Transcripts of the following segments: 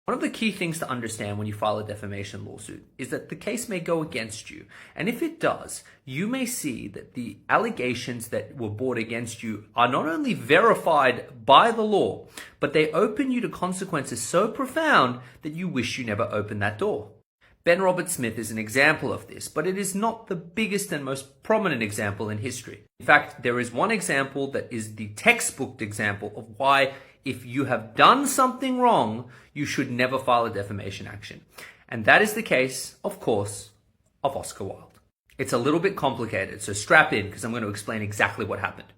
One of the key things to understand when you file a defamation lawsuit is that the case may go against you. And if it does, you may see that the allegations that were brought against you are not only verified by the law, but they open you to consequences so profound that you wish you never opened that door. Ben Robert Smith is an example of this, but it is not the biggest and most prominent example in history. In fact, there is one example that is the textbook example of why, if you have done something wrong, you should never file a defamation action. And that is the case, of course, of Oscar Wilde. It's a little bit complicated, so strap in because I'm going to explain exactly what happened.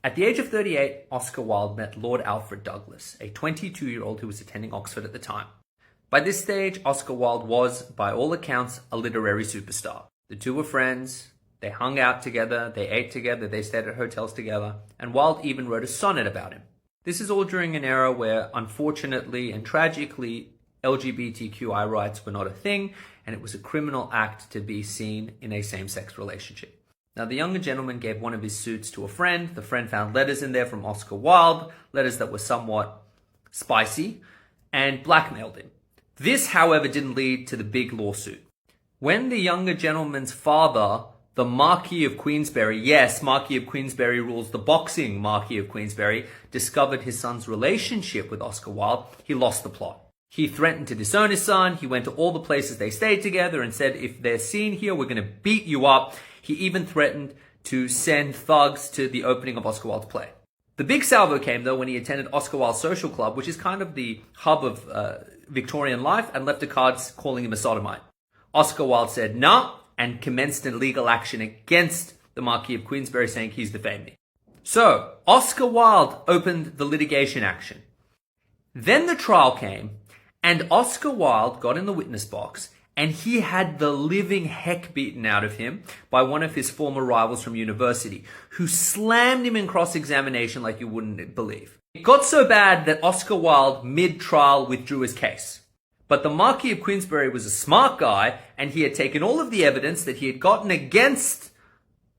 At the age of 38, Oscar Wilde met Lord Alfred Douglas, a 22-year-old who was attending Oxford at the time. By this stage, Oscar Wilde was, by all accounts, a literary superstar. The two were friends, they hung out together, they ate together, they stayed at hotels together, and Wilde even wrote a sonnet about him. This is all during an era where, unfortunately and tragically, LGBTQI rights were not a thing, and it was a criminal act to be seen in a same-sex relationship. Now, the younger gentleman gave one of his suits to a friend. The friend found letters in there from Oscar Wilde, letters that were somewhat spicy, and blackmailed him. This, however, didn't lead to the big lawsuit. When the younger gentleman's father, the Marquis of Queensberry, yes, Marquis of Queensberry rules the boxing Marquis of Queensberry, discovered his son's relationship with Oscar Wilde, he lost the plot. He threatened to disown his son. He went to all the places they stayed together and said, if they're seen here, we're going to beat you up. He even threatened to send thugs to the opening of Oscar Wilde's play. The big salvo came, though, when he attended Oscar Wilde's social club, which is kind of the hub of Victorian life, and left a card calling him a sodomite. Oscar Wilde said no and commenced a legal action against the Marquis of Queensberry, saying he's defamed me. So, Oscar Wilde opened the litigation action. Then the trial came, and Oscar Wilde got in the witness box, and he had the living heck beaten out of him by one of his former rivals from university, who slammed him in cross-examination like you wouldn't believe. It got so bad that Oscar Wilde, mid-trial, withdrew his case. But the Marquis of Queensberry was a smart guy, and he had taken all of the evidence that he had gotten against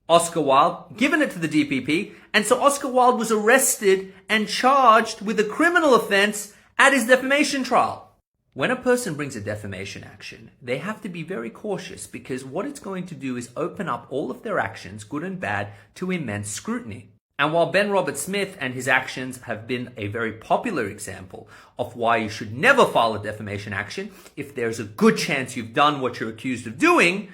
Oscar Wilde, given it to the DPP, and so Oscar Wilde was arrested and charged with a criminal offense at his defamation trial. When a person brings a defamation action, they have to be very cautious, because what it's going to do is open up all of their actions, good and bad, to immense scrutiny. And while Ben Robert Smith and his actions have been a very popular example of why you should never file a defamation action, if there's a good chance you've done what you're accused of doing,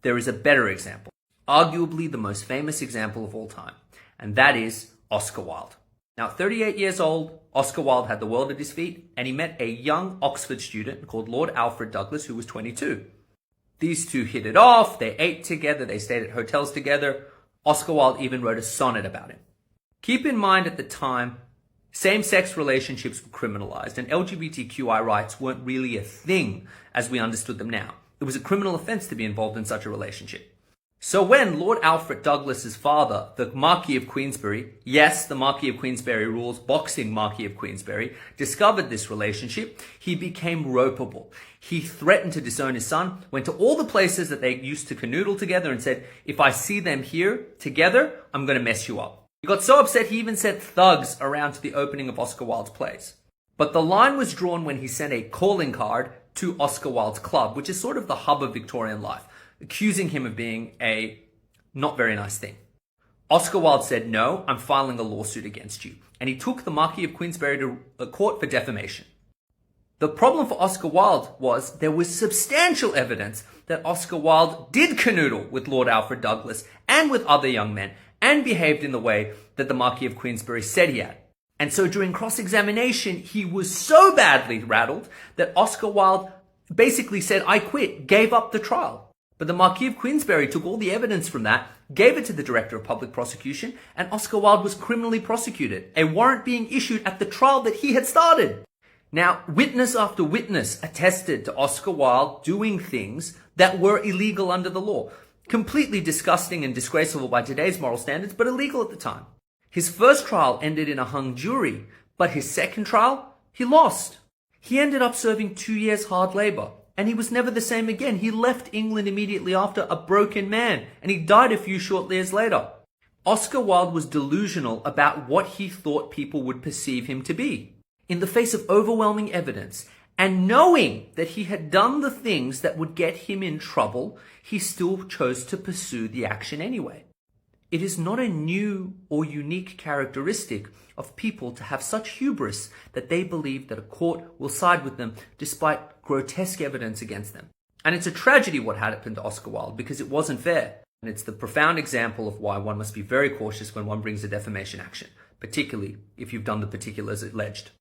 there is a better example. Arguably the most famous example of all time. And that is Oscar Wilde. Now, 38 years old, Oscar Wilde had the world at his feet, and he met a young Oxford student called Lord Alfred Douglas, who was 22. These two hit it off, they ate together, they stayed at hotels together. Oscar Wilde even wrote a sonnet about him. Keep in mind, at the time, same-sex relationships were criminalized, and LGBTQI rights weren't really a thing as we understood them now. It was a criminal offense to be involved in such a relationship. So when Lord Alfred Douglas's father, the Marquis of Queensberry, yes, the Marquis of Queensberry rules boxing Marquis of Queensberry, discovered this relationship, he became ropeable. He threatened to disown his son, went to all the places that they used to canoodle together and said, if I see them here together, I'm going to mess you up. He got so upset he even sent thugs around to the opening of Oscar Wilde's plays. But the line was drawn when he sent a calling card to Oscar Wilde's club, which is sort of the hub of Victorian life, accusing him of being a not very nice thing. Oscar Wilde said, no, I'm filing a lawsuit against you. And he took the Marquis of Queensberry to court for defamation. The problem for Oscar Wilde was there was substantial evidence that Oscar Wilde did canoodle with Lord Alfred Douglas and with other young men, and behaved in the way that the Marquis of Queensberry said he had. And so during cross-examination, he was so badly rattled that Oscar Wilde basically said, I quit, gave up the trial. But the Marquis of Queensberry took all the evidence from that, gave it to the Director of Public Prosecution, and Oscar Wilde was criminally prosecuted, a warrant being issued at the trial that he had started. Now, witness after witness attested to Oscar Wilde doing things that were illegal under the law. Completely disgusting and disgraceful by today's moral standards, but illegal at the time. His first trial ended in a hung jury, but his second trial, he lost. He ended up serving 2 years hard labor, and he was never the same again. He left England immediately after, a broken man, and he died a few short years later. Oscar Wilde was delusional about what he thought people would perceive him to be. In the face of overwhelming evidence And knowing that he had done the things that would get him in trouble, he still chose to pursue the action anyway. It is not a new or unique characteristic of people to have such hubris that they believe that a court will side with them despite grotesque evidence against them. And it's a tragedy what happened to Oscar Wilde because it wasn't fair. And it's the profound example of why one must be very cautious when one brings a defamation action, particularly if you've done the particulars alleged.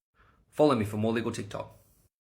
Follow me for more legal TikTok.